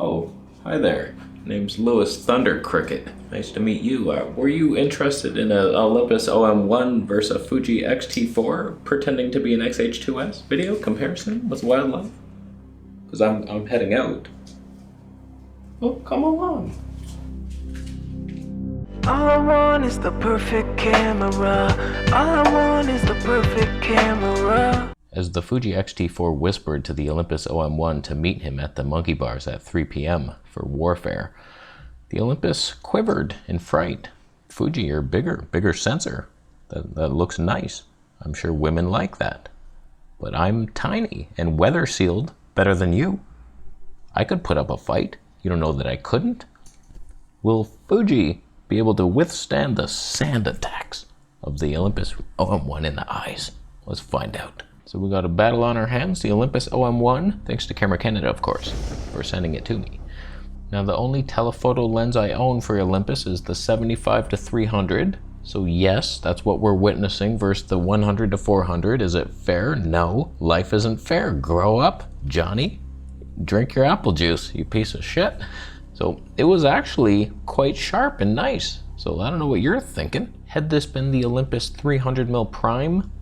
Oh, hi there. Name's Lewis Thunder Cricket. Nice to meet you. Were you interested in an Olympus OM1 versus a Fuji XT4 pretending to be an XH2S video comparison with wildlife? Because I'm heading out. Oh, come along. All I want is the perfect camera. All I want is the perfect camera. As the Fuji XT4 whispered to the Olympus OM1 to meet him at the monkey bars at 3 p.m. for warfare, the Olympus quivered in fright. Fuji, you're bigger sensor. That looks nice. I'm sure women like that. But I'm tiny and weather sealed better than you. I could put up a fight. You don't know that I couldn't? Will Fuji be able to withstand the sand attacks of the Olympus OM1 in the eyes? Let's find out. So we got a battle on our hands, the Olympus OM1, thanks to Camera Canada, of course, for sending it to me. Now the only telephoto lens I own for Olympus is the 75-300. So yes, that's what we're witnessing versus the 100-400. Is it fair? No, life isn't fair. Grow up, Johnny. Drink your apple juice, you piece of shit. So it was actually quite sharp and nice. So I don't know what you're thinking. Had this been the Olympus 300mm Prime,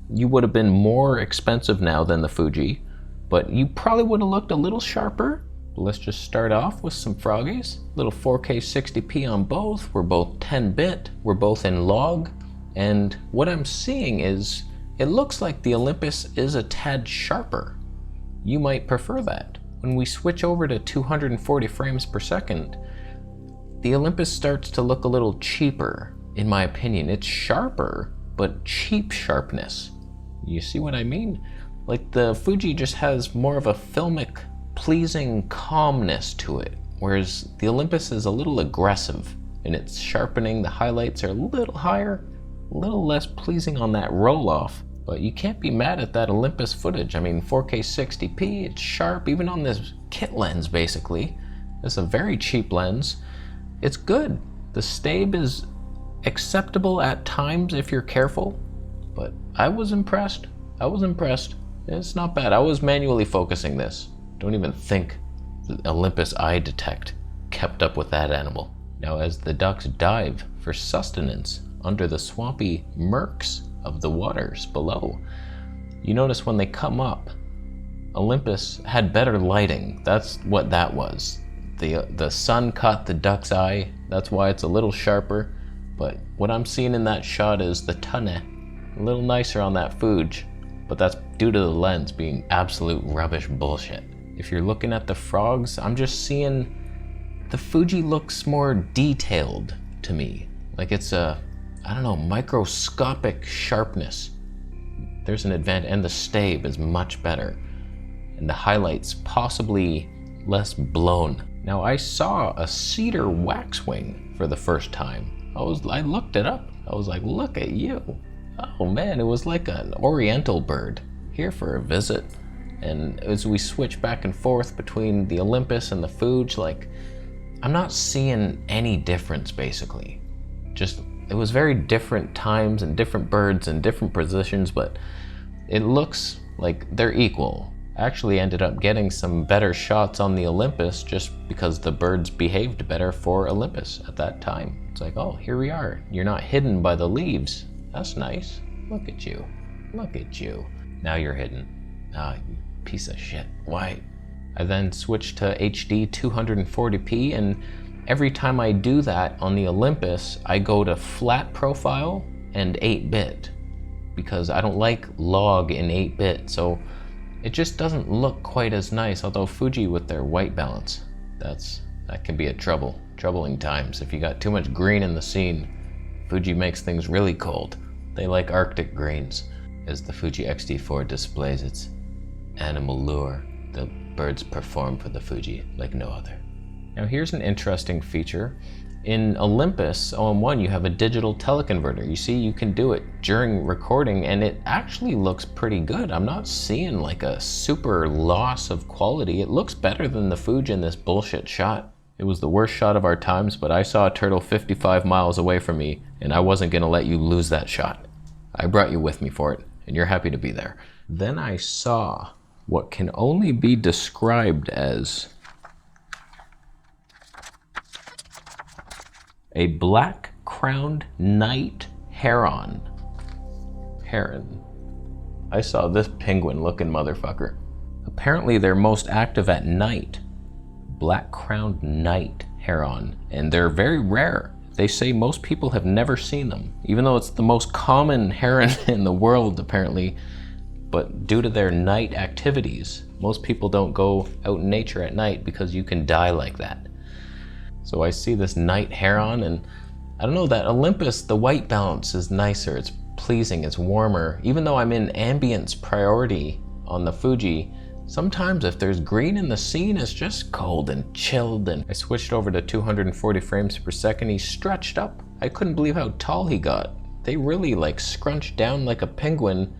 you would have been more expensive now than the Fuji, but you probably would have looked a little sharper. Let's just start off with some froggies. Little 4K 60p on both. We're both 10-bit. We're both in log. And what I'm seeing is, it looks like the Olympus is a tad sharper. You might prefer that. When we switch over to 240 frames per second, the Olympus starts to look a little cheaper, in my opinion. It's sharper, but cheap sharpness. You see what I mean? Like the Fuji just has more of a filmic, pleasing calmness to it, whereas the Olympus is a little aggressive in its sharpening. The highlights are a little higher, a little less pleasing on that roll-off, but you can't be mad at that Olympus footage. I mean, 4K 60p, it's sharp, even on this kit lens, basically. It's a very cheap lens. It's good. The stabe is acceptable at times if you're careful, but I was impressed. It's not bad. I was manually focusing this. Don't even think the Olympus Eye Detect kept up with that animal. Now as the ducks dive for sustenance under the swampy murks of the waters below, you notice when they come up, Olympus had better lighting. That's what that was. The sun caught the duck's eye. That's why it's a little sharper. But what I'm seeing in that shot is the tonne, a little nicer on that Fuji, but that's due to the lens being absolute rubbish bullshit. If you're looking at the frogs, I'm just seeing the Fuji looks more detailed to me. Like it's a, I don't know, microscopic sharpness. There's an advantage, and the stabe is much better. And the highlights possibly less blown. Now I saw a cedar waxwing for the first time. I looked it up. I was like, look at you. Oh man, it was like an oriental bird here for a visit. And as we switch back and forth between the Olympus and the Fuji, like, I'm not seeing any difference basically. Just, it was very different times and different birds in different positions, but it looks like they're equal. I actually ended up getting some better shots on the Olympus just because the birds behaved better for Olympus at that time. It's like, oh, here we are. You're not hidden by the leaves. That's nice. Look at you. Look at you. Now you're hidden. Ah, you piece of shit. Why? I then switched to HD 240p, and every time I do that on the Olympus, I go to flat profile and 8-bit because I don't like log in 8-bit. So it just doesn't look quite as nice, although Fuji with their white balance, that can be a troubling times. If you got too much green in the scene, Fuji makes things really cold. They like Arctic greens. As the Fuji XT4 displays its animal lure, the birds perform for the Fuji like no other. Now here's an interesting feature. In Olympus OM1, you have a digital teleconverter. You see, you can do it during recording, and it actually looks pretty good. I'm not seeing like a super loss of quality. It looks better than the Fuji in this bullshit shot. It was the worst shot of our times, but I saw a turtle 55 miles away from me, and I wasn't gonna let you lose that shot. I brought you with me for it, and you're happy to be there. Then I saw what can only be described as A black-crowned night heron. Heron. I saw this penguin-looking motherfucker. Apparently they're most active at night. Black-crowned night heron, and they're very rare. They say most people have never seen them, even though it's the most common heron in the world apparently. But due to their night activities, most people don't go out in nature at night because you can die like that. So I see this night heron, and I don't know, that Olympus, the white balance is nicer, it's pleasing, it's warmer. Even though I'm in ambience priority on the Fuji, sometimes if there's green in the scene, it's just cold and chilled. And I switched over to 240 frames per second. He stretched up. I couldn't believe how tall he got. They really like scrunched down like a penguin,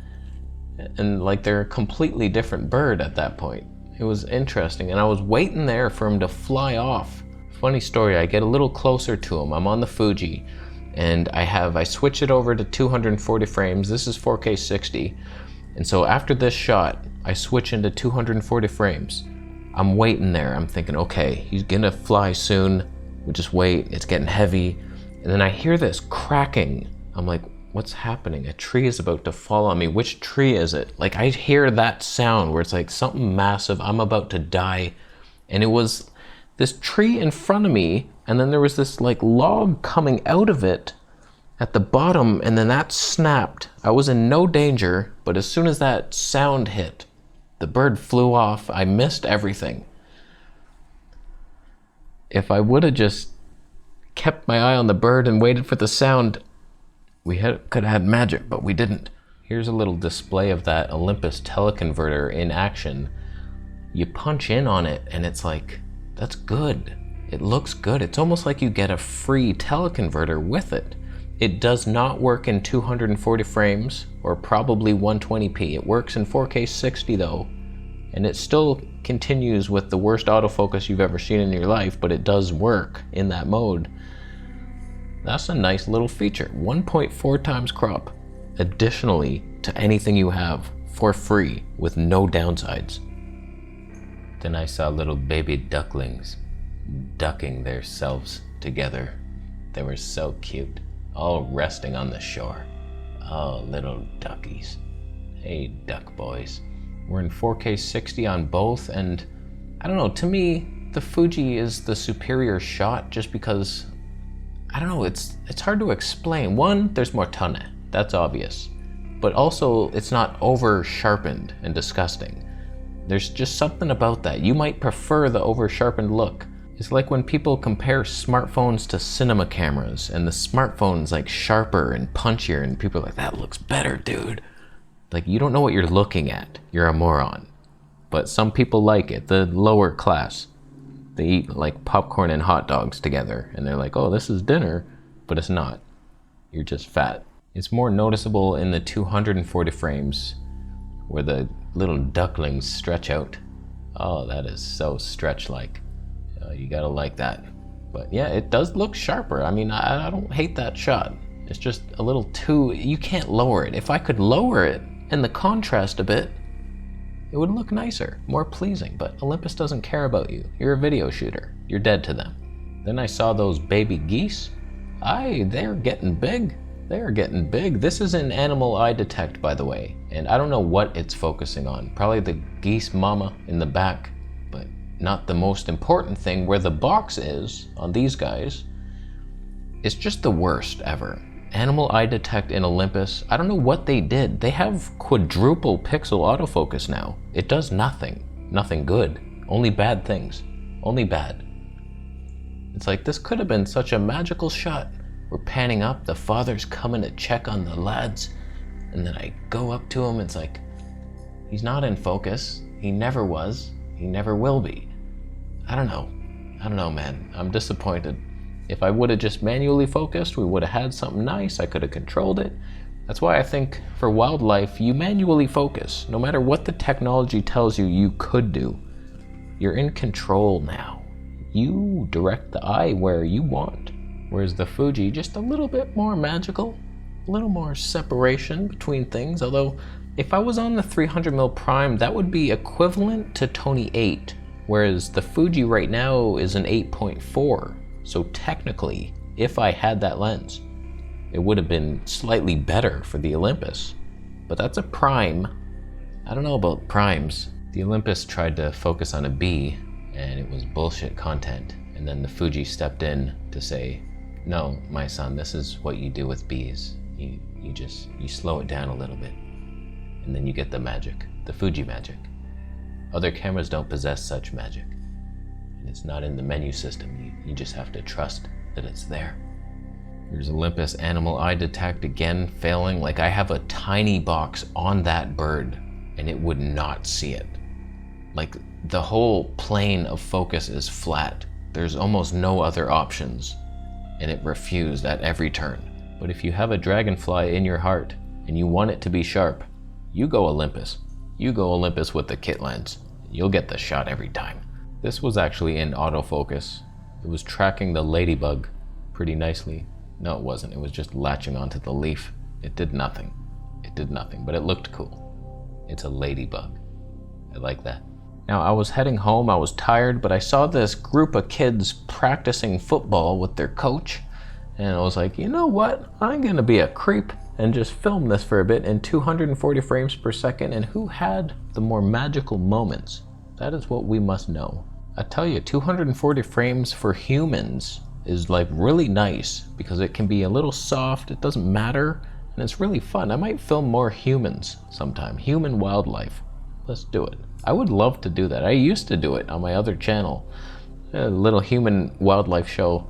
and like they're a completely different bird at that point. It was interesting, and I was waiting there for him to fly off. Funny story, I get a little closer to him. I'm on the Fuji, and I switch it over to 240 frames. This is 4K 60. And so after this shot, I switch into 240 frames. I'm waiting there. I'm thinking, okay, he's gonna fly soon. We'll just wait. It's getting heavy. And then I hear this cracking. I'm like, what's happening? A tree is about to fall on me. Which tree is it? Like, I hear that sound where it's like something massive. I'm about to die. And it was this tree in front of me, and then there was this like log coming out of it at the bottom, and then that snapped. I was in no danger, but as soon as that sound hit, the bird flew off. I missed everything. If I would have just kept my eye on the bird and waited for the sound, we could have had magic, but we didn't. Here's a little display of that Olympus Teleconverter in action. You punch in on it, and it's like, that's good. It looks good. It's almost like you get a free teleconverter with it. It does not work in 240 frames or probably 120p. It works in 4K 60 though, and it still continues with the worst autofocus you've ever seen in your life, but it does work in that mode. That's a nice little feature. 1.4 times crop additionally to anything you have for free with no downsides. Then I saw little baby ducklings ducking themselves together. They were so cute, all resting on the shore. Oh, little duckies. Hey, duck boys. We're in 4K 60 on both, and I don't know, to me, the Fuji is the superior shot just because, I don't know, it's hard to explain. One, there's more tonne, that's obvious. But also, it's not over sharpened and disgusting. There's just something about that. You might prefer the over sharpened look. It's like when people compare smartphones to cinema cameras, and the smartphone's like sharper and punchier, and people are like, that looks better, dude. Like, you don't know what you're looking at. You're a moron. But some people like it, the lower class. They eat like popcorn and hot dogs together, and they're like, oh, this is dinner, but it's not. You're just fat. It's more noticeable in the 240 frames where the little ducklings stretch out. Oh, that is so stretch-like. You gotta like that. But yeah, it does look sharper. I mean, I don't hate that shot. It's just a little too, you can't lower it. If I could lower it and the contrast a bit, it would look nicer, more pleasing. But Olympus doesn't care about you. You're a video shooter. You're dead to them. Then I saw those baby geese. They're getting big. They're getting big. This is in animal eye detect, by the way, and I don't know what it's focusing on. Probably the geese mama in the back, but not the most important thing. Where the box is on these guys, it's just the worst ever. Animal eye detect in Olympus, I don't know what they did. They have quadruple pixel autofocus now. It does nothing. Nothing good. Only bad things. Only bad. It's like, this could have been such a magical shot. We're panning up, the father's coming to check on the lads, and then I go up to him, it's like, he's not in focus. He never was. He never will be. I don't know, man. I'm disappointed. If I would have just manually focused, we would have had something nice. I could have controlled it. That's why I think for wildlife, you manually focus. No matter what the technology tells you you could do, you're in control now. You direct the eye where you want. Whereas the Fuji, just a little bit more magical, a little more separation between things. Although, if I was on the 300mm prime, that would be equivalent to Tony 8, whereas the Fuji right now is an 8.4. So technically, if I had that lens. It would have been slightly better for the Olympus, but that's a prime. I don't know about primes. The Olympus tried to focus on a B and it was bullshit content. And then the Fuji stepped in to say, no, my son, this is what you do with Bs. You slow it down a little bit and then you get the magic, the Fuji magic. Other cameras don't possess such magic. And it's not in the menu system. You just have to trust that it's there. Here's Olympus animal eye detect again failing. Like, I have a tiny box on that bird and it would not see it. Like, the whole plane of focus is flat. There's almost no other options and it refused at every turn. But if you have a dragonfly in your heart and you want it to be sharp, you go Olympus. You go Olympus with the kit lens. You'll get the shot every time. This was actually in autofocus. It was tracking the ladybug pretty nicely. No, it wasn't. It was just latching onto the leaf. It did nothing. It did nothing, but it looked cool. It's a ladybug. I like that. Now, I was heading home. I was tired, but I saw this group of kids practicing football with their coach. And I was like, you know what? I'm gonna be a creep and just film this for a bit in 240 frames per second. And who had the more magical moments? That is what we must know. I tell you, 240 frames for humans is like really nice because it can be a little soft, it doesn't matter, and it's really fun. I might film more humans sometime, human wildlife. Let's do it. I would love to do that. I used to do it on my other channel, a little human wildlife show.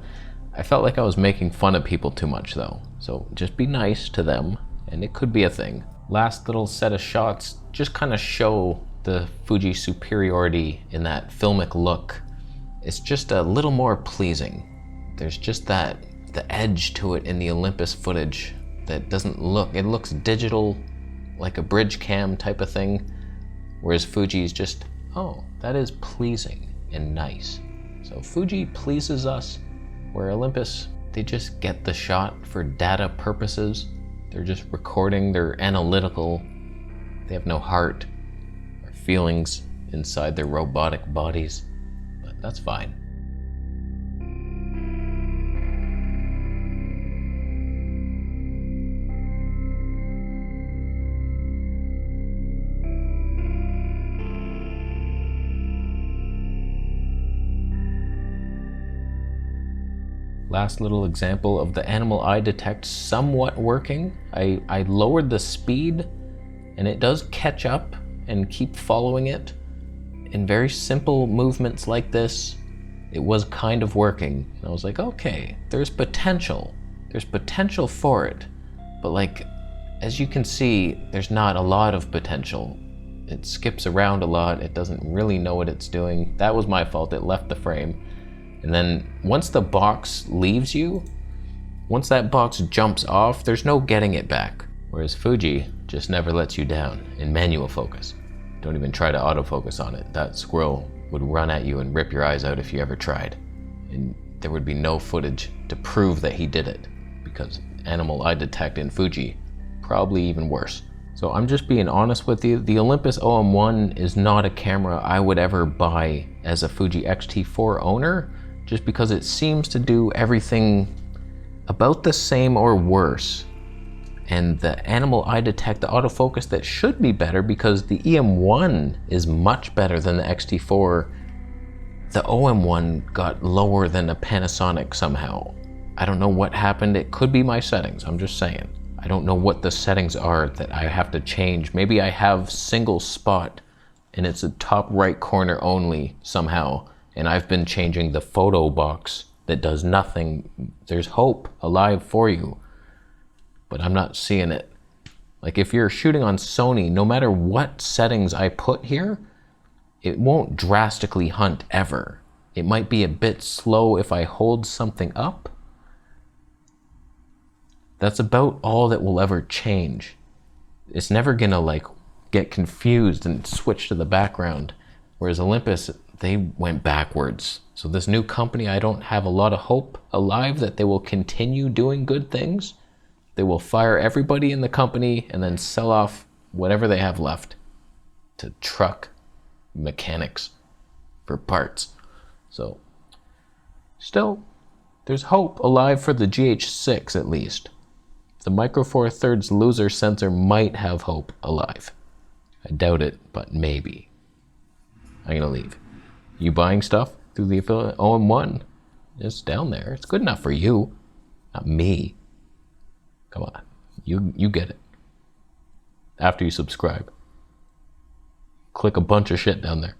I felt like I was making fun of people too much though, so just be nice to them and it could be a thing. Last little set of shots just kind of show the Fuji superiority in that filmic look. It's just a little more pleasing. There's just the edge to it in the Olympus footage that doesn't look, it looks digital, like a bridge cam type of thing, whereas Fuji's just, oh, that is pleasing and nice. So Fuji pleases us, where Olympus, they just get the shot for data purposes. They're just recording, they're analytical, they have no heart or feelings inside their robotic bodies, but that's fine. Last little example of the animal eye detect somewhat working. I lowered the speed and it does catch up and keep following it. In very simple movements like this, it was kind of working. And I was like, okay, there's potential. There's potential for it. But like, as you can see, there's not a lot of potential. It skips around a lot. It doesn't really know what it's doing. That was my fault. It left the frame. And then once the box leaves you, once that box jumps off, there's no getting it back. Whereas Fuji just never lets you down in manual focus. Don't even try to autofocus on it. That squirrel would run at you and rip your eyes out if you ever tried. And there would be no footage to prove that he did it, because animal eye detect in Fuji, probably even worse. So I'm just being honest with you. The Olympus OM1 is not a camera I would ever buy as a Fuji XT4 owner, just because it seems to do everything about the same or worse. And the animal eye detect, the autofocus that should be better because the EM1 is much better than the XT4. The OM1 got lower than a Panasonic somehow. I don't know what happened. It could be my settings, I'm just saying. I don't know what the settings are that I have to change. Maybe I have single spot and it's a top right corner only somehow. And I've been changing the photo box that does nothing. There's hope alive for you, but I'm not seeing it. Like if you're shooting on Sony, no matter what settings I put here, it won't drastically hunt ever. It might be a bit slow if I hold something up. That's about all that will ever change. It's never gonna like get confused and switch to the background. Whereas Olympus, they went backwards. So this new company, I don't have a lot of hope alive that they will continue doing good things. They will fire everybody in the company and then sell off whatever they have left to truck mechanics for parts. So still, There's hope alive for the GH6 at least. The Micro Four Thirds loser sensor might have hope alive. I doubt it, but maybe. I'm gonna leave. You buying stuff through the affiliate OM1? It's down there. It's good enough for you, not me. Come on, you get it. After you subscribe, click a bunch of shit down there.